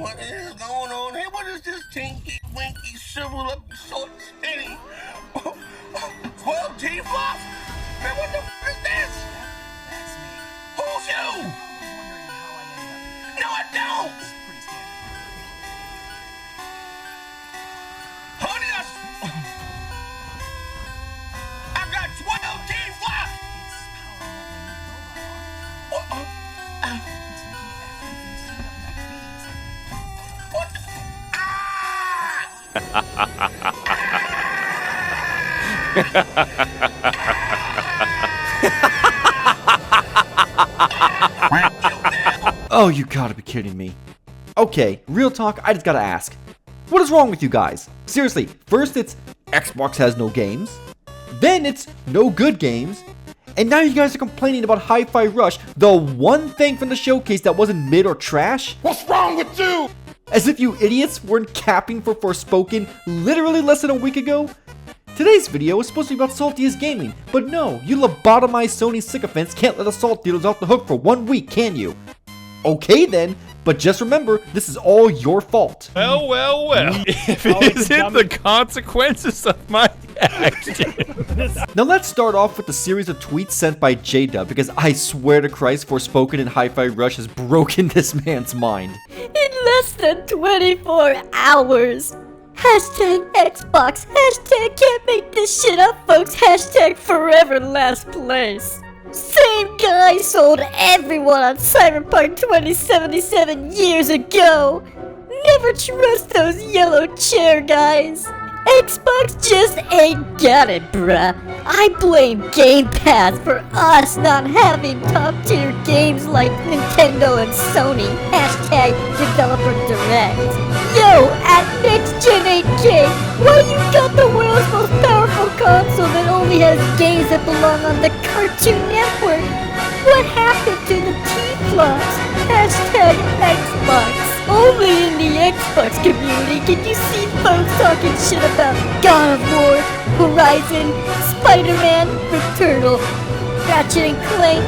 What is going on here? What is this tinky winky shrivel up short skinny 12 T-flop? Man, what the f is this? That's me. Who's you? I was wondering how I ended up. No, I don't. It's pretty standard. Honey, I got 12 T-flop. It's powering up my new robot. What? It's making everything stand up like bees. What? Oh, you gotta be kidding me. Okay, real talk, I just gotta ask. What is wrong with you guys? Seriously, first it's Xbox has no games, then it's no good games, and now you guys are complaining about Hi-Fi Rush, the one thing from the showcase that wasn't mid or trash? What's wrong with you? As if you idiots weren't capping for Forspoken literally less than a week ago? Today's video is supposed to be about Saltiest Gaming, but no, you lobotomized Sony sycophants can't let assault dealers off the hook for 1 week, can you? Okay then, but just remember, this is all your fault. Well, well, well. If it isn't the consequences of my actions. Now let's start off with the series of tweets sent by J-Dub, because I swear to Christ, Forspoken and Hi-Fi Rush has broken this man's mind. In less than 24 hours. Hashtag Xbox. Hashtag can't make this shit up, folks. Hashtag forever last place. Same guy sold everyone on Cyberpunk 2077 years ago. Never trust those yellow chair guys. Xbox just ain't got it, bruh. I blame Game Pass for us not having top tier games like Nintendo and Sony. Hashtag Developer Direct. Yo, at Next Gen 8K, why you got the world's most powerful console that only has games that belong on the Cartoon Network? What happened to the T-flops? Hashtag Xbox. Only in the Xbox community can you see folks talking shit about God of War, Horizon, Spider-Man, Returnal, Ratchet and Clank,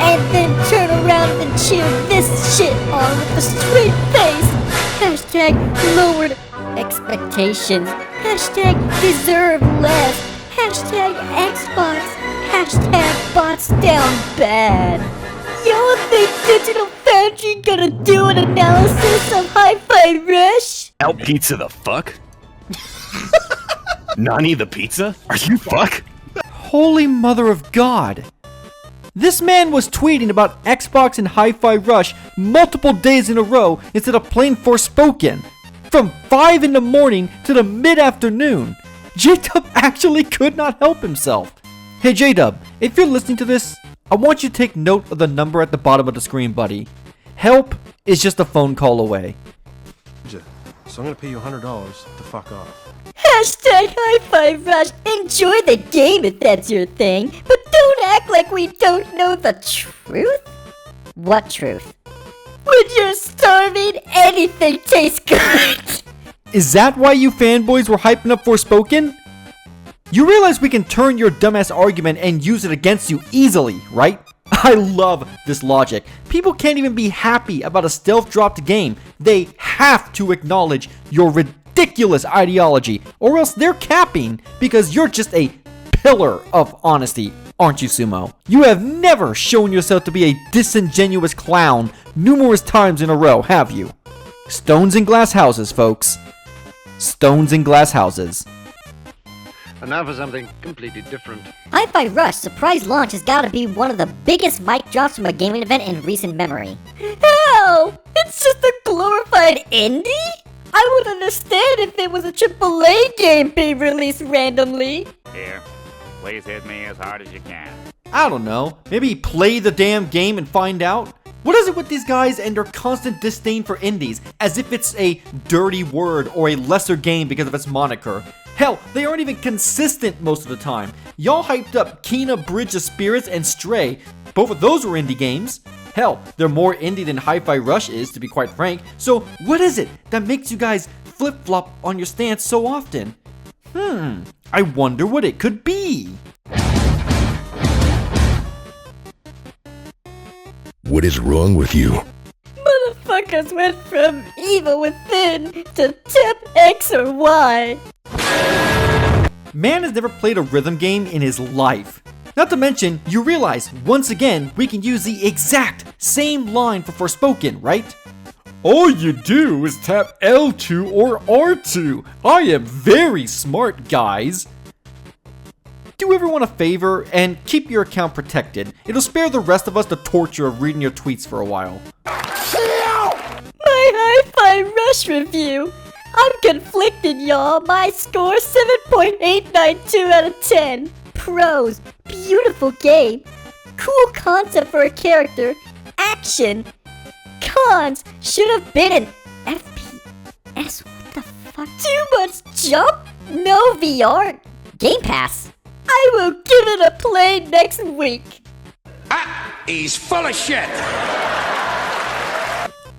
and then turn around and cheer this shit on with a straight face. Hashtag lowered expectations. Hashtag deserve less. Hashtag Xbox. Hashtag bots down bad. Y'all think Digital Foundry gonna do an analysis of Hi-Fi Rush? Out pizza the fuck? Nani the pizza? Are you fuck? Holy mother of God. This man was tweeting about Xbox and Hi-Fi Rush multiple days in a row instead of playing Forspoken. From 5 in the morning to the mid-afternoon. J-Dub actually could not help himself. Hey J-Dub, if you're listening to this, I want you to take note of the number at the bottom of the screen, buddy. Help is just a phone call away. So I'm gonna pay you $100 to fuck off. Hashtag Hi-Fi Rush. Enjoy the game if that's your thing, but don't act like we don't know the truth. What truth? When you're starving, anything tastes good. Is that why you fanboys were hyping up Forspoken? You realize we can turn your dumbass argument and use it against you easily, right? I love this logic. People can't even be happy about a stealth-dropped game. They have to acknowledge your ridiculous ideology, or else they're capping because you're just a pillar of honesty, aren't you, Sumo? You have never shown yourself to be a disingenuous clown numerous times in a row, have you? Stones in glass houses, folks. Stones in glass houses. And now for something completely different. Hi-Fi Rush surprise launch has gotta be one of the biggest mic drops from a gaming event in recent memory. How? It's just a glorified indie? I would understand if it was a AAA game being released randomly. Here, please hit me as hard as you can. I don't know. Maybe play the damn game and find out? What is it with these guys and their constant disdain for indies, as if it's a dirty word or a lesser game because of its moniker? Hell, they aren't even consistent most of the time. Y'all hyped up Kena Bridge of Spirits and Stray. Both of those were indie games. Hell, they're more indie than Hi-Fi Rush is, to be quite frank. So what is it that makes you guys flip-flop on your stance so often? I wonder what it could be. What is wrong with you? Motherfucker characters went from evil within to tip X or Y. Man has never played a rhythm game in his life. Not to mention, you realize, once again, we can use the exact same line for Forspoken, right? All you do is tap L2 or R2. I am very smart, guys. Do everyone a favor and keep your account protected. It'll spare the rest of us the torture of reading your tweets for a while. My Hi-Fi Rush review. I'm conflicted, y'all. My score 7.892 out of 10. Pros, beautiful game. Cool concept for a character. Action. Cons, should have been an FPS. What the fuck? Too much jump? No VR. Game Pass. I will give it a play next week. He's full of shit.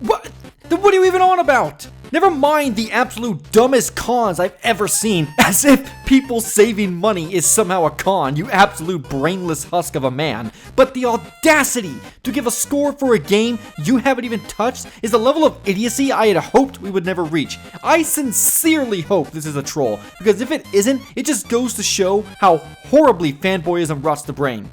What? Then what are you even on about? Never mind the absolute dumbest cons I've ever seen, as if people saving money is somehow a con, you absolute brainless husk of a man. But the audacity to give a score for a game you haven't even touched is a level of idiocy I had hoped we would never reach. I sincerely hope this is a troll, because if it isn't, it just goes to show how horribly fanboyism rots the brain.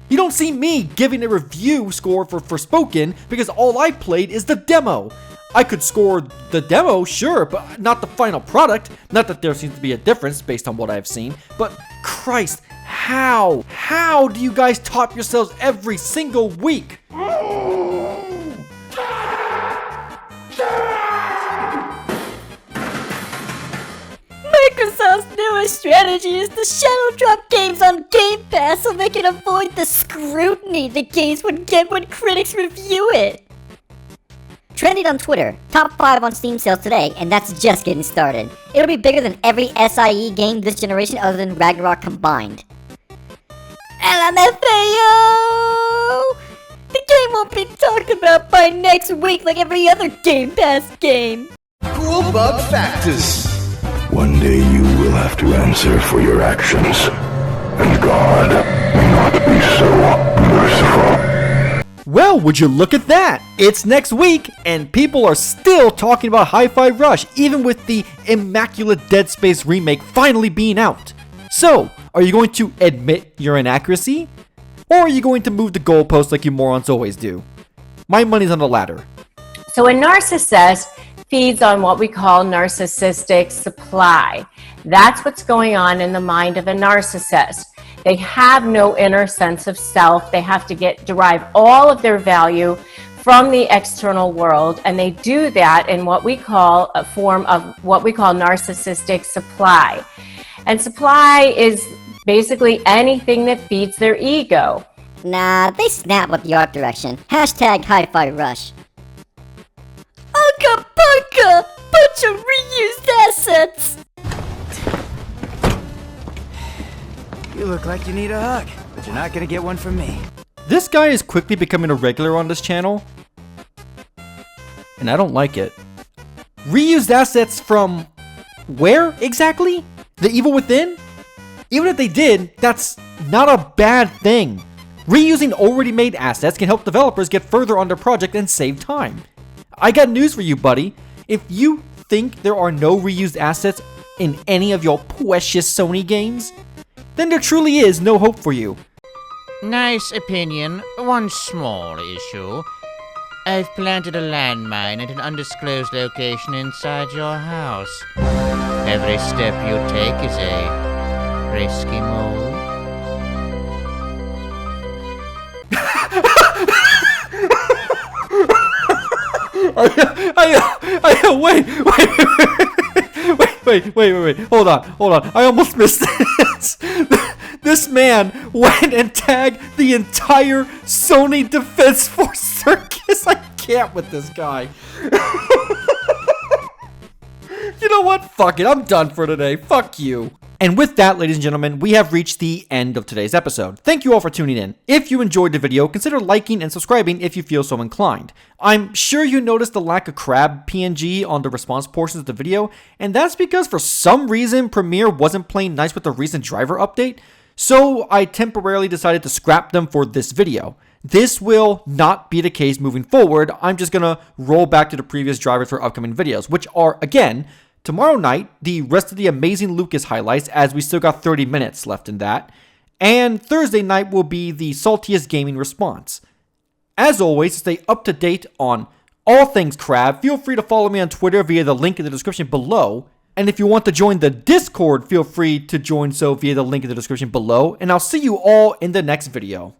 You don't see me giving a review score for Forspoken because all I played is the demo. I could score the demo, sure, but not the final product. Not that there seems to be a difference based on what I've seen, but Christ, how? How do you guys top yourselves every single week? Microsoft's newest strategy is to shadow drop games on Game Pass so they can avoid the scrutiny the games would get when critics review it. Trending on Twitter, top 5 on Steam sales today, and that's just getting started. It'll be bigger than every SIE game this generation other than Ragnarok combined. LMFAO! The game won't be talked about by next week like every other Game Pass game. Cool bug factors. One day you will have to answer for your actions, and God may not be so merciful. Well, would you look at that? It's next week, and people are still talking about Hi-Fi Rush, even with the immaculate Dead Space remake finally being out. So, are you going to admit your inaccuracy? Or are you going to move the goalposts like you morons always do? My money's on the latter. So a narcissist feeds on what we call narcissistic supply. That's what's going on in the mind of a narcissist. They have no inner sense of self. They have to derive all of their value from the external world, and they do that in what we call a form of what we call narcissistic supply. And supply is basically anything that feeds their ego. Nah, they snap with the art direction. Hashtag Hi-Fi Rush. Unca Bunka! Bunch of reused assets! You look like you need a hug, but you're not gonna get one from me. This guy is quickly becoming a regular on this channel, and I don't like it. Reused assets from where exactly? The Evil Within? Even if they did, that's not a bad thing. Reusing already made assets can help developers get further on their project and save time. I got news for you, buddy. If you think there are no reused assets in any of your precious Sony games, then there truly is no hope for you. Nice opinion. One small issue. I've planted a landmine at an undisclosed location inside your house. Every step you take is a risky move. Wait, hold on, I almost missed this. This man went and tagged the entire Sony Defense Force circus. I can't with this guy. You know what? Fuck it, I'm done for today. Fuck you. And with that, ladies and gentlemen, we have reached the end of today's episode. Thank you all for tuning in. If you enjoyed the video, consider liking and subscribing if you feel so inclined. I'm sure you noticed the lack of crab PNG on the response portions of the video, and that's because for some reason Premiere wasn't playing nice with the recent driver update, so I temporarily decided to scrap them for this video. This will not be the case moving forward. I'm just going to roll back to the previous drivers for upcoming videos, which are, again, tomorrow night, the rest of the Amazing Lucas highlights, as we still got 30 minutes left in that. And Thursday night will be the Saltiest Gaming response. As always, to stay up to date on all things crab, feel free to follow me on Twitter via the link in the description below. And if you want to join the Discord, feel free to join so via the link in the description below. And I'll see you all in the next video.